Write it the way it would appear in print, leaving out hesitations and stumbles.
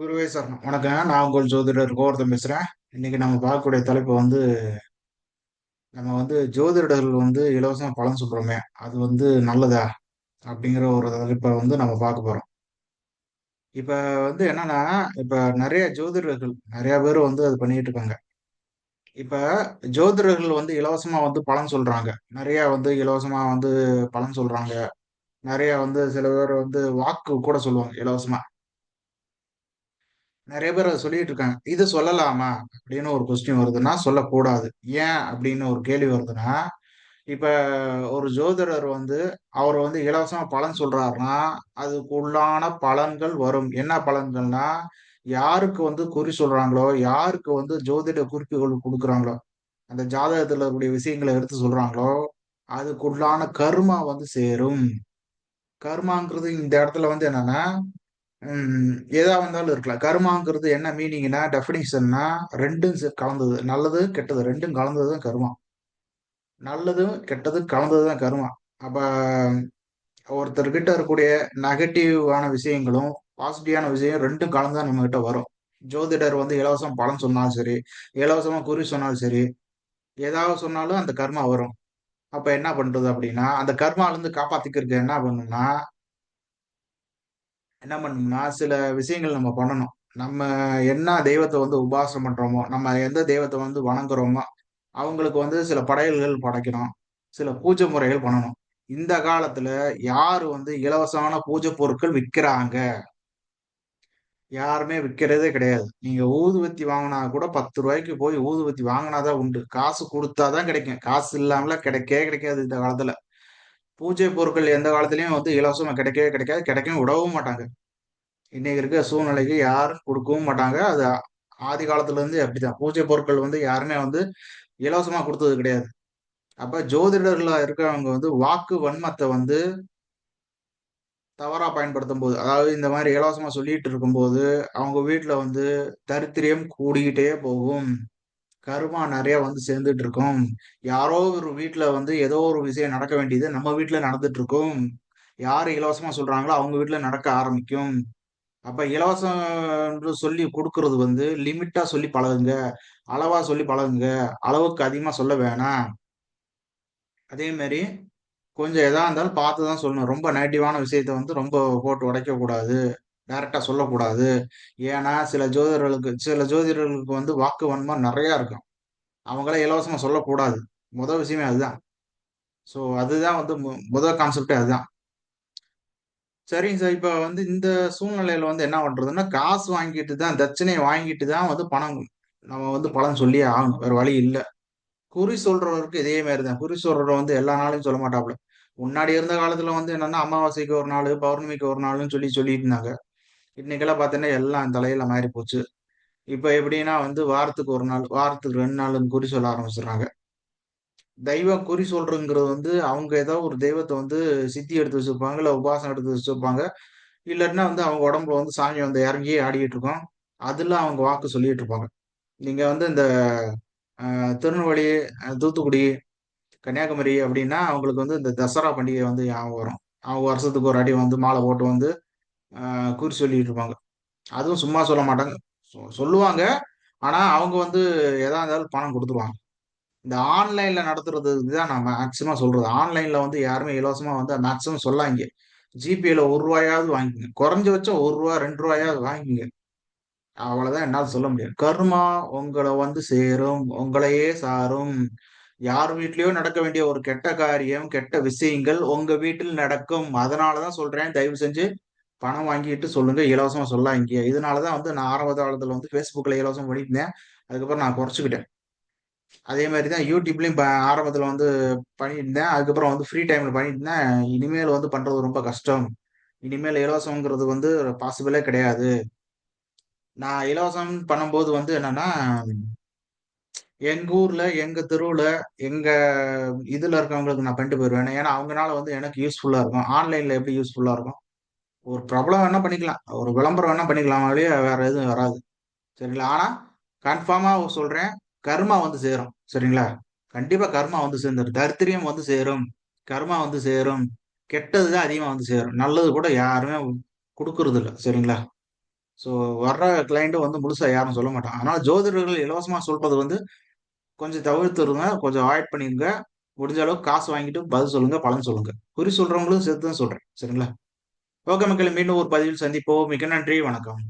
குருவே சரணம். வணக்கம். நான் உங்கள் ஜோதிடர் கோவர்தன் பேசுறேன். இன்னைக்கு நம்ம பார்க்கக்கூடிய தலைப்பு வந்து நம்ம வந்து ஜோதிடர்கள் வந்து இலவசமா பலன் சொல்றோமே, அது வந்து நல்லதா? அப்படிங்கிற ஒரு தலைப்பை வந்து நம்ம பார்க்க போறோம். இப்ப வந்து என்னன்னா, இப்ப நிறைய ஜோதிடர்கள் நிறைய பேர் வந்து அது பண்ணிட்டு இருக்காங்க. இப்ப ஜோதிடர்கள் வந்து இலவசமா வந்து பலன் சொல்றாங்க. நிறைய வந்து இலவசமா வந்து பலன் சொல்றாங்க. நிறைய வந்து சில பேர் வந்து வாக்கு கூட சொல்லுவாங்க இலவசமா. நெறைய பேர் அத சொல்லிட்டு இருக்காங்க. இது சொல்லலாமா? அப்படின்னு ஒரு கொஸ்டின் வருதுன்னா, சொல்லக்கூடாது. ஏன் அப்படின்னு ஒரு கேள்வி வருதுன்னா, இப்ப ஒரு ஜோதிடர் வந்து அவர் வந்து இலவசமா பலன் சொல்றாருன்னா, அதுக்கு உள்ளான பலன்கள் வரும். என்ன பலன்கள்னா, யாருக்கு வந்து குறி சொல்றாங்களோ, யாருக்கு வந்து ஜோதிட குறிப்புகள் குடுக்குறாங்களோ, அந்த ஜாதகத்துல இருக்கக்கூடிய விஷயங்கள எடுத்து சொல்றாங்களோ, அதுக்குள்ளான கர்மா வந்து சேரும். கர்மாங்கிறது இந்த இடத்துல வந்து என்னன்னா, எதா வந்தாலும் இருக்கலாம். கர்மாங்கிறது என்ன மீனிங்னா, டெஃபினிஷன்னா 2ம் கலந்தது. நல்லது, கெட்டது 2ம் கலந்தது தான் கர்மா. நல்லதும், கெட்டதும் கலந்தது தான் கர்மா. அப்ப ஒருத்தர்கிட்ட இருக்கக்கூடிய நெகட்டிவான விஷயங்களும், பாசிட்டிவான விஷயம் 2ம் கலந்து தான் நம்மகிட்ட வரும். ஜோதிடர் வந்து இலவசம் பலன் சொன்னாலும் சரி, இலவசமா குறி சொன்னாலும் சரி, ஏதாவது சொன்னாலும் அந்த கர்மா வரும். அப்ப என்ன பண்றது அப்படின்னா, அந்த கர்மாலருந்து காப்பாத்திக்கிறதுக்கு என்ன பண்ணணும்னா, சில விஷயங்கள் நம்ம பண்ணணும். நம்ம என்ன தெய்வத்த வந்து உபாசனை பண்றோமோ, நம்ம எந்த தெய்வத்த வந்து வணங்குறோமோ, அவங்களுக்கு வந்து சில படையல்கள் படைக்கணும். சில பூஜை முறைகள் பண்ணணும். இந்த காலத்துல யாரு வந்து இலவசமான பூஜை பொருட்கள் விக்கிறாங்க? யாருமே விக்கிறதே கிடையாது. நீங்க ஊதுவத்தி வாங்குனா கூட ரூ. 10க்கு போய் ஊதுவத்தி வாங்குனா தான் உண்டு. காசு குடுத்தா தான் கிடைக்கும். காசு இல்லாமலாம் கிடைக்கவே கிடைக்காது இந்த காலத்துல. பூஜை பொருட்கள் எந்த காலத்துலயும் வந்து இலவசமா கிடைக்கவே கிடைக்காது. கிடைக்கவும் விடவும் மாட்டாங்க. இன்னைக்கு இருக்க சூழ்நிலைக்கு யாரும் கொடுக்கவும் மாட்டாங்க. அது ஆதி காலத்துல இருந்து அப்படிதான். பூஜை பொருட்கள் வந்து யாருமே வந்து இலவசமா குடுத்தது கிடையாது. அப்ப ஜோதிடர்களா இருக்கிறவங்க வந்து வாக்கு வன்மத்த வந்து தவறா பயன்படுத்தும்போது, அதாவது இந்த மாரி இலவசமா சொல்லிட்டு இருக்கும்போது, அவங்க வீட்ல வந்து தரித்திரியம் கூடிக்கிட்டே போகும். கர்மா நெறைய வந்து சேர்ந்துட்டு இருக்கும். யாரோ ஒரு வீட்ல வந்து ஏதோ ஒரு விஷயம் நடக்க வேண்டியது நம்ம வீட்ல நடந்துட்டு இருக்கும். யாரு இலவசமா சொல்றாங்களோ அவங்க வீட்ல நடக்க ஆரம்பிக்கும். அப்ப இலவசம் என்று சொல்லி குடுக்குறது வந்து லிமிட்டா சொல்லி பழகுங்க. அளவா சொல்லி பழகுங்க. அளவுக்கு அதிகமா சொல்ல வேணாம். அதே மாரி கொஞ்சம் எதா இருந்தாலும் பார்த்து தான் சொல்லணும். ரொம்ப நெகட்டிவான விஷயத்த வந்து ரொம்ப போட்டு உடைக்கக்கூடாது. டைரக்ட்டா சொல்லக்கூடாது. ஏன்னா, சில ஜோதிடர்களுக்கு வந்து வாக்கு வன்மம் நெறையா இருக்கும். அவங்கள இலவசமா சொல்லக்கூடாது. விஷயமே அதுதான். ஸோ, அதுதான் வந்து முதல் கான்செப்ட்டே அதுதான். சரிங்க சார். இப்ப வந்து இந்த சூழ்நிலையில வந்து என்ன பண்றதுன்னா, காசு வாங்கிட்டு தான் தட்சணைய வாங்கிட்டு தான் வந்து பணம் நம்ம வந்து பலன் சொல்லியே ஆகணும். வேற வழி இல்ல. குறி சொல்றவருக்கு இதே மாரி தான். குறி சொல்றவர் வந்து எல்லா நாளையும் சொல்ல மாட்டாப்ல. முன்னாடி இருந்த காலத்துல வந்து என்னன்னா, அமாவாசைக்கு ஒரு நாளு, பௌர்ணமிக்கு ஒரு நாளுன்னு சொல்லிட்டு இருந்தாங்க. இன்னைக்கெல்லாம் பார்த்தீங்கன்னா, எல்லாம் தலைகீழா மாறி போச்சு. இப்ப எப்படின்னா வந்து வாரத்துக்கு 1 நாள், வாரத்துக்கு 2 நாளுன்னு குறி சொல்ல ஆரம்பிச்சுடுறாங்க. தெய்வம் குறி சொல்றதுங்கிறது வந்து, அவங்க ஏதோ ஒரு தெய்வத்த வந்து சித்தி எடுத்து வச்சிருப்பாங்க, இல்ல உபாசம் எடுத்து வச்சிருப்பாங்க. இல்லாட்டினா வந்து அவங்க உடம்புல வந்து சாமி வந்து இறங்கி ஆடிக்கிட்டு இருக்கும். அதுல அவங்க வாக்கு சொல்லிட்டு இருப்பாங்க. நீங்க வந்து இந்த திருநெல்வேலி, தூத்துக்குடி, கன்னியாகுமரி அப்படின்னா, அவங்களுக்கு வந்து இந்த தசரா பண்டிகை வந்து ஞாபகம் வரும். அவங்க வருஷத்துக்கு ஒரு அடி வந்து மாலை போட்டு வந்து குறி சொல்லிட்டு இருப்பாங்க. அதுவும் சும்மா சொல்ல மாட்டாங்க. சொல்லுவாங்க. ஆனா, அவங்க வந்து எதா இருந்தாலும் பணம் குடுத்துருவாங்க. இந்த ஆன்லைன்ல நடத்துறதுக்கு தான் நான் மேக்ஸிமம் சொல்றது. ஆன்லைன்ல வந்து யாருமே இலவசமா வந்து மேக்ஸிமம் சொல்லாதீங்க. ஜிபேல ரூ. 1 வாங்கிக்கங்க. குறைஞ்சபட்சம் ரூ. 1 ரூ. 2 வாங்கிக்கங்க. அவ்வளவுதான் என்னால சொல்ல முடியும். கர்மா உங்கள வந்து சேரும். உங்களையே சாரும். யார் வீட்லயோ நடக்க வேண்டிய ஒரு கெட்ட காரியம், கெட்ட விஷயங்கள் உங்க வீட்டில் நடக்கும். அதனால தான் சொல்றேன். தயவு செஞ்சு பணம் வாங்கிட்டு சொல்லுங்க. இலவசமா சொல்லாதீங்க. இதனால தான் வந்து நான் ஆரம்ப காலத்துல வந்து Facebookல இலவசம் பண்ணியிருந்தேன். அதுக்கப்புறம் நான் குறைச்சுக்கிட்டேன். அதே மாரி தான் YouTubeலயும் ஆரம்பத்துல வந்து பண்ணியிருந்தேன். அதுக்கப்புறம் வந்து ஃப்ரீ டைம்ல பண்ணியிருந்தேன். இனிமேல் வந்து பண்றது ரொம்ப கஷ்டம். இனிமேல் இலவசம்ங்கிறது வந்து பாசிபிளே கிடையாது. நான் இலவசம் பண்ணும்போது வந்து என்னன்னா, எங்க ஊர்ல, எங்க தெருவுல, எங்க இதுல இருக்கவங்களுக்கு நான் பண்ணிட்டு போயிருவேன். ஏன்னா, அவங்கனால வந்து எனக்கு யூஸ்ஃபுல்லா இருக்கும். ஆன்லைன்ல எப்படி யூஸ்ஃபுல்லா இருக்கும்? ஒரு பிரபலம் வேணா பண்ணிக்கலாம். ஒரு விளம்பரம் வேணா பண்ணிக்கலாம் ஒழிய வேற எதுவும் வராது. சரிங்களா? ஆனா, கன்ஃபார்மா சொல்றேன். கர்மா வந்து சேரும். சரிங்களா? கண்டிப்பா கர்மா வந்து சேர்ந்துரும். தரித்திரியம் வந்து சேரும். கர்மா வந்து சேரும். கெட்டது தான் அதிகமா வந்து சேரும். நல்லது கூட யாருமே குடுக்குறதில்ல. சரிங்களா? ஸோ வர்ற கிளைண்ட்டும் வந்து முழுசா யாரும் சொல்ல மாட்டாங்க. அதனால ஜோதிடர்கள் இலவசமா சொல்றது வந்து கொஞ்சம் தவிர்த்துருங்க. கொஞ்சம் அவாய்ட் பண்ணிருங்க. முடிஞ்ச அளவுக்கு காசு வாங்கிட்டு பதில் சொல்லுங்க, பலன் சொல்லுங்க. குறி சொல்றவங்களும் சேர்த்து தான் சொல்றேன். சரிங்களா? ஓகே மக்களே, மீண்டும் ஒரு பதிவில் சந்திப்போம். மிக்க நன்றி. வணக்கம்.